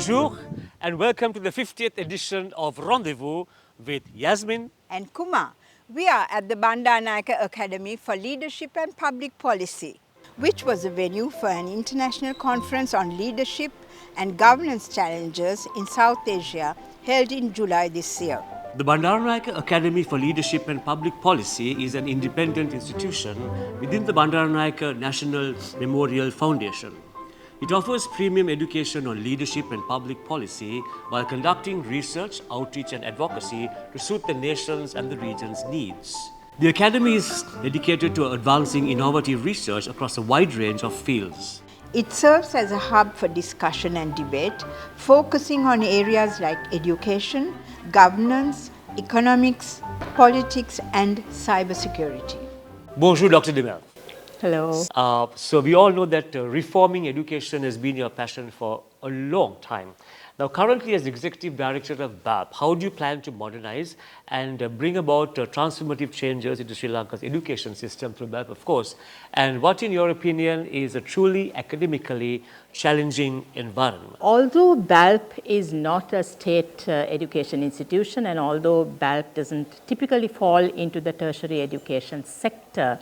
Bonjour and welcome to the 50th edition of Rendez-vous with Yasmin and Kumar. We are at the Bandaranaike Academy for Leadership and Public Policy, which was a venue for an international conference on leadership and governance challenges in South Asia held in July this year. The Bandaranaike Academy for Leadership and Public Policy is an independent institution within the Bandaranaike National Memorial Foundation. It offers premium education on leadership and public policy while conducting research, outreach and advocacy to suit the nation's and the region's needs. The Academy is dedicated to advancing innovative research across a wide range of fields. It serves as a hub for discussion and debate, focusing on areas like education, governance, economics, politics and cybersecurity. Bonjour, Dr. Demel. Hello. So we all know that reforming education has been your passion for a long time. Now, currently as Executive Director of BALPP, how do you plan to modernize and bring about transformative changes into Sri Lanka's education system through BALPP, of course? And what, in your opinion, is a truly academically challenging environment? Although BALPP is not a state education institution, and although BALPP doesn't typically fall into the tertiary education sector,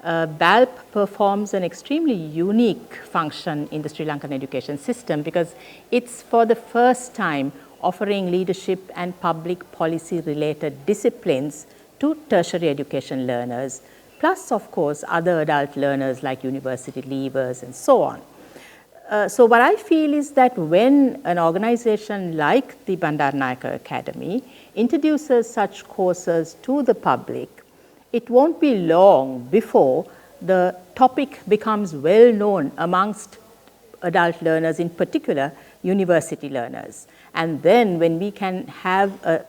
BALPP performs an extremely unique function in the Sri Lankan education system because it's for the first time offering leadership and public policy related disciplines to tertiary education learners, plus of course other adult learners like university leavers and so on. So what I feel is that when an organization like the Bandaranaike Academy introduces such courses to the public, it won't be long before the topic becomes well known amongst adult learners, in particular university learners. And then when we can have a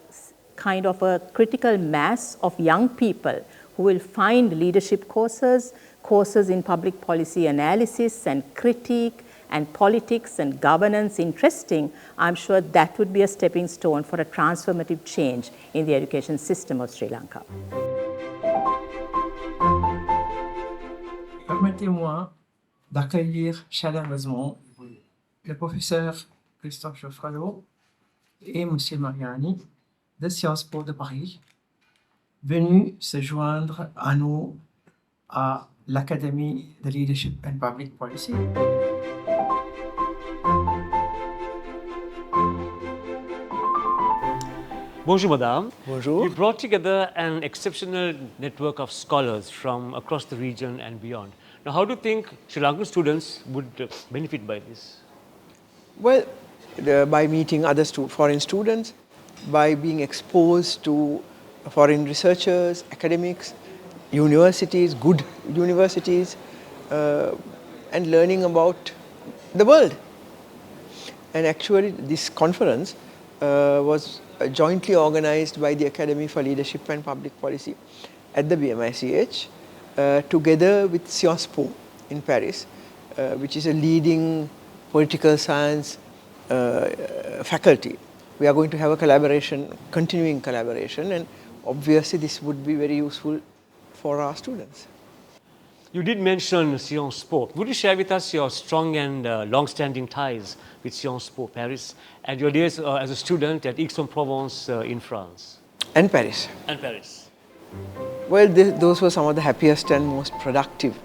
kind of a critical mass of young people who will find leadership courses, courses in public policy analysis and critique and politics and governance interesting, I'm sure that would be a stepping stone for a transformative change in the education system of Sri Lanka. Permettez-moi d'accueillir chaleureusement le professeur Christophe Geoffroy et M. Mariani de Sciences Po de Paris, venus se joindre à nous à l'Académie de Leadership and Public Policy. Bonjour, Madame. Bonjour. You brought together an exceptional network of scholars from across the region and beyond. Now, how do you think Sri Lankan students would benefit by this? Well, by meeting other foreign students, by being exposed to foreign researchers, academics, universities, good universities, and learning about the world. And actually, this conference was jointly organized by the Academy for Leadership and Public Policy at the BMICH, together with Sciences Po in Paris, which is a leading political science faculty. We are going to have a collaboration, continuing collaboration, and obviously this would be very useful for our students. You did mention Sciences Po. Would you share with us your strong and long-standing ties with Sciences Po Paris and your days as a student at Aix-en-Provence in France? And Paris. And Paris. Well, those were some of the happiest and most productive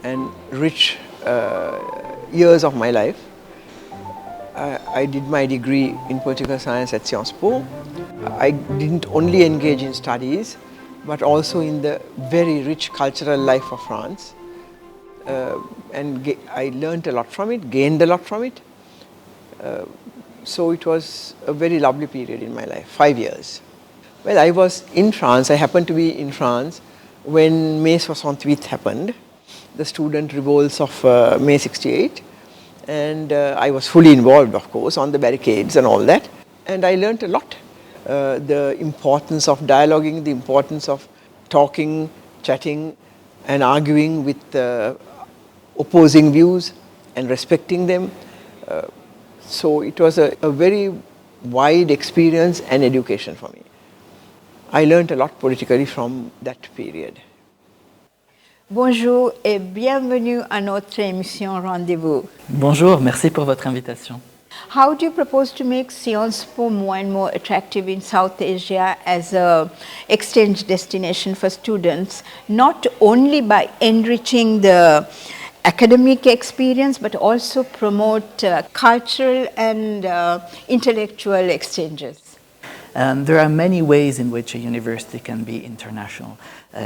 and rich years of my life. I did my degree in political science at Sciences Po. I didn't only engage in studies, but also in the very rich cultural life of France. And I learned a lot from it, gained a lot from it. So it was a very lovely period in my life, 5 years. Well, I was in France, I happened to be in France when Mai 68 happened, the student revolts of May 68. And I was fully involved, of course, on the barricades and all that. And I learned a lot. The importance of dialoguing, the importance of talking, chatting, and arguing with opposing views and respecting them. So it was a very wide experience and education for me. I learned a lot politically from that period. Bonjour et bienvenue à notre émission Rendez-vous. Bonjour, merci pour votre invitation. How do you propose to make Sciences Po more and more attractive in South Asia as an exchange destination for students, not only by enriching the academic experience, but also promote cultural and intellectual exchanges? There are many ways in which a university can be international.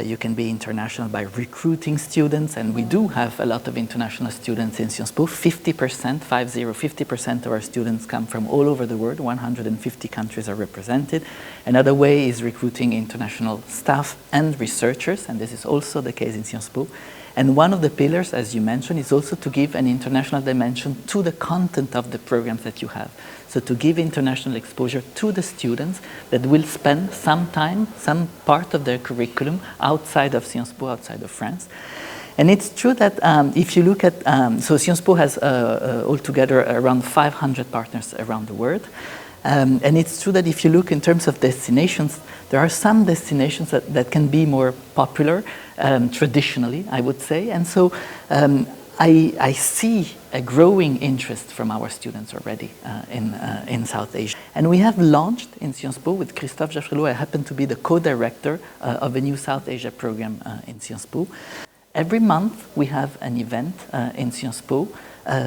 You can be international by recruiting students, and we do have a lot of international students in Sciences Po. 50% of our students come from all over the world. 150 countries are represented. Another way is recruiting international staff and researchers, and this is also the case in Sciences Po. And one of the pillars, as you mentioned, is also to give an international dimension to the content of the programs that you have. So to give international exposure to the students that will spend some time, some part of their curriculum outside of Sciences Po, outside of France. And it's true that if you look at, so Sciences Po has altogether around 500 partners around the world. And it's true that if you look in terms of destinations, there are some destinations that can be more popular traditionally, I would say. And so I see a growing interest from our students already in South Asia. And we have launched in Sciences Po with Christophe Jaffrelot. I happen to be the co-director of a new South Asia program in Sciences Po. Every month we have an event in Sciences Po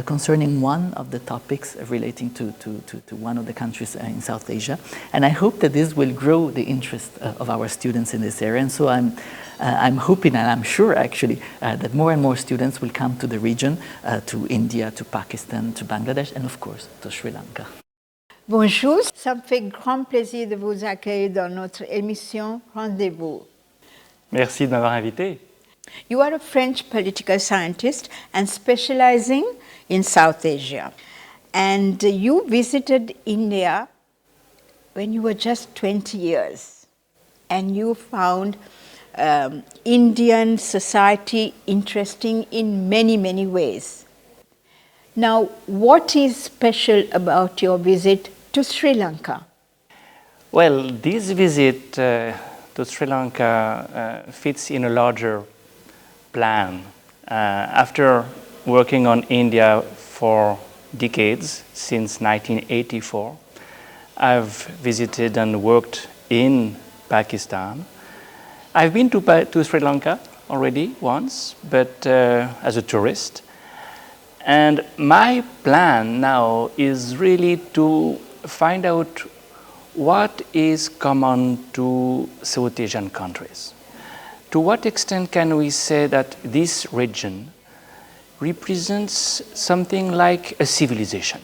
concerning one of the topics relating to one of the countries in South Asia. And I hope that this will grow the interest of our students in this area. And so I'm hoping, and I'm sure actually, that more and more students will come to the region, to India, to Pakistan, to Bangladesh, and of course, to Sri Lanka. Bonjour, ça me fait grand plaisir de vous accueillir dans notre émission Rendez-vous. Merci de m'avoir invité. You are a French political scientist and specializing in South Asia. And you visited India when you were just 20 years. And you found Indian society interesting in many, many ways. Now, what is special about your visit to Sri Lanka? Well, this visit to Sri Lanka fits in a larger plan. After working on India for decades, since 1984, I've visited and worked in Pakistan. I've been to Sri Lanka already once, but as a tourist. And my plan now is really to find out what is common to South Asian countries. To what extent can we say that this region represents something like a civilization?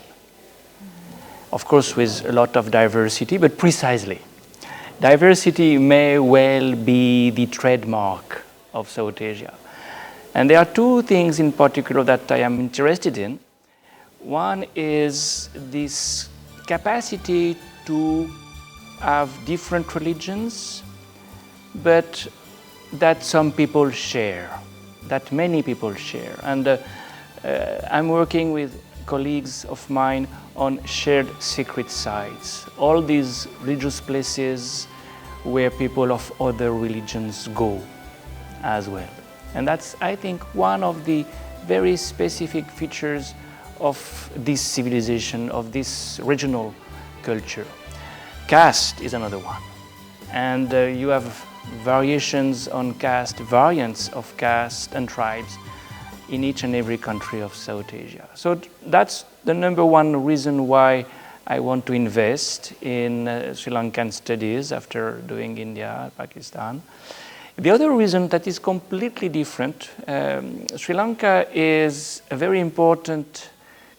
Of course, with a lot of diversity, but precisely. Diversity may well be the trademark of South Asia. And there are two things in particular that I am interested in. One is this capacity to have different religions, but that some people share, that many people share. And I'm working with colleagues of mine on shared sacred sites, all these religious places where people of other religions go as well. And that's, I think, one of the very specific features of this civilization, of this regional culture. Caste is another one. And you have variations on caste, variants of caste and tribes in each and every country of South Asia. So that's the number one reason why I want to invest in Sri Lankan studies after doing India, Pakistan. The other reason that is completely different, Sri Lanka is a very important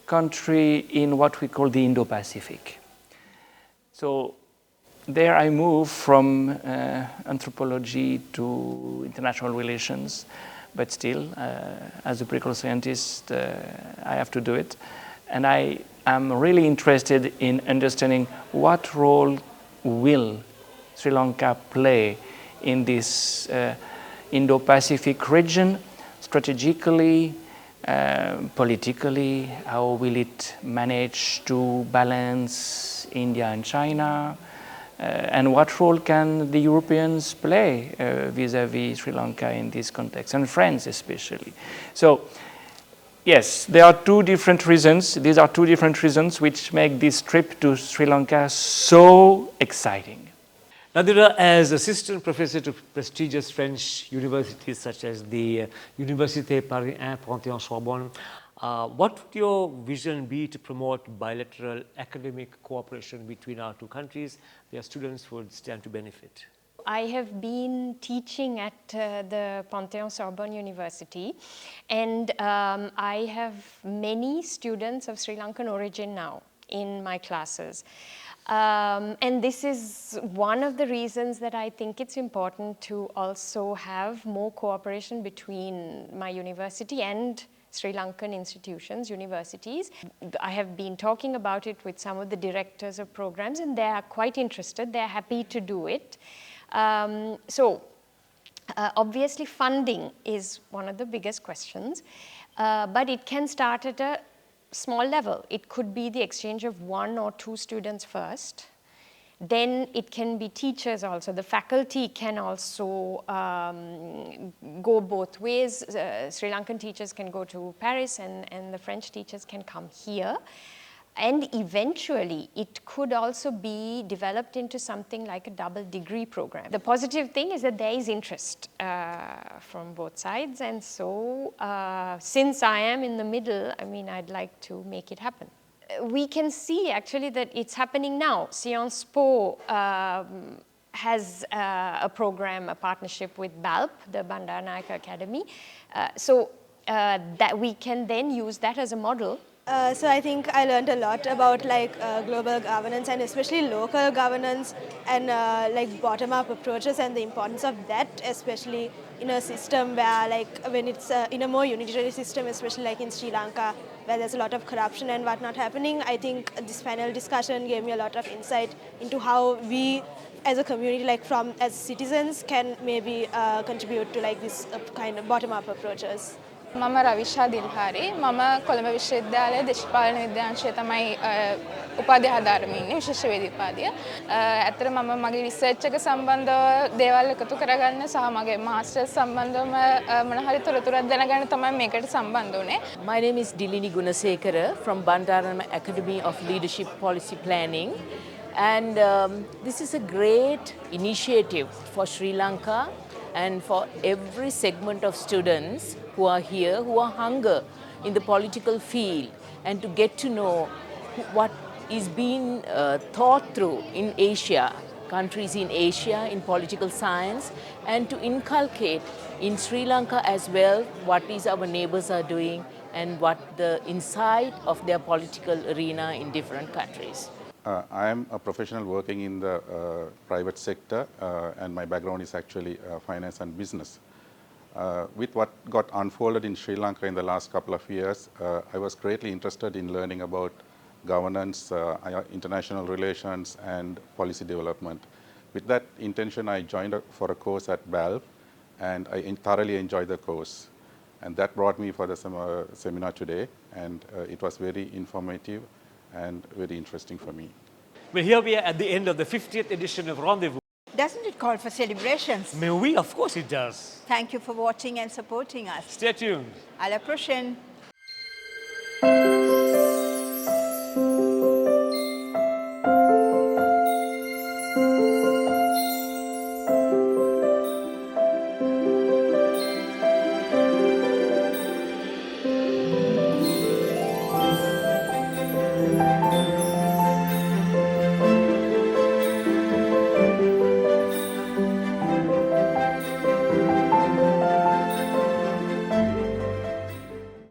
country in what we call the Indo-Pacific. So there I moved from anthropology to international relations, but still, as a political scientist, I have to do it. And I am really interested in understanding what role will Sri Lanka play in this Indo-Pacific region, strategically, politically. How will it manage to balance India and China? And what role can the Europeans play vis-à-vis Sri Lanka in this context, and France especially? So Yes, there are two different reasons. These are two different reasons which make this trip to Sri Lanka so exciting. Nadira, as assistant professor to prestigious French universities such as the Université Paris 1 Panthéon-Sorbonne, what would your vision be to promote bilateral academic cooperation between our two countries? Their students would stand to benefit. I have been teaching at the Panthéon-Sorbonne University, and I have many students of Sri Lankan origin now in my classes. And this is one of the reasons that I think it's important to also have more cooperation between my university and Sri Lankan institutions, universities. I have been talking about it with some of the directors of programs, and they are quite interested. They're happy to do it. Obviously funding is one of the biggest questions, but it can start at a small level. It could be the exchange of 1 or 2 students first. Then it can be teachers also. The faculty can also go both ways. Sri Lankan teachers can go to Paris, and the French teachers can come here. And eventually, it could also be developed into something like a double degree program. The positive thing is that there is interest from both sides. And so, since I am in the middle, I mean, I'd like to make it happen. We can see actually that it's happening now. Sciences Po has a program, a partnership with BALPP, the Bandaranaike Academy. That we can then use that as a model. So I think I learned a lot about global governance, and especially local governance, and bottom-up approaches, and the importance of that, especially in a system where when it's in a more unitary system, especially like in Sri Lanka, where there's a lot of corruption and whatnot happening. I think this panel discussion gave me a lot of insight into how we as a community, as citizens, can maybe contribute to this kind of bottom-up approaches. මම රවිෂා දිල්හාරි මම කොළඹ විශ්වවිද්‍යාලයේ දේශපාලන විද්‍යාංශයේ තමයි උපාධිය හදාරමින් ඉන්නේ විශේෂ වේදික උපාධිය. ඇත්තට මම මගේ රිසර්ච් එක සම්බන්ධව දේවල් එකතු කරගන්න සහ මගේ මාස්ටර්ස් සම්බන්ධවම මොන හරි තොරතුරක් දැනගන්න තමයි මේකට සම්බන්ධ වුනේ. My name is Dilini Gunasekara from Bandaranaike Academy of Leadership Policy Planning, and this is a great initiative for Sri Lanka and for every segment of students who are here, who are hungry in the political field, and to get to know what is being thought through in Asia, countries in Asia in political science, and to inculcate in Sri Lanka as well what is our neighbors are doing and what the insight of their political arena in different countries. I am a professional working in the private sector, and my background is actually finance and business. With what got unfolded in Sri Lanka in the last couple of years, I was greatly interested in learning about governance, international relations, and policy development. With that intention, I joined for a course at BALPP, and I thoroughly enjoyed the course. And that brought me for the seminar today, and it was very informative and very interesting for me. Well, here we are at the end of the 50th edition of Rendez-vous. Doesn't it call for celebrations? May we? Of course it does. Thank you for watching and supporting us. Stay tuned. À la prochaine.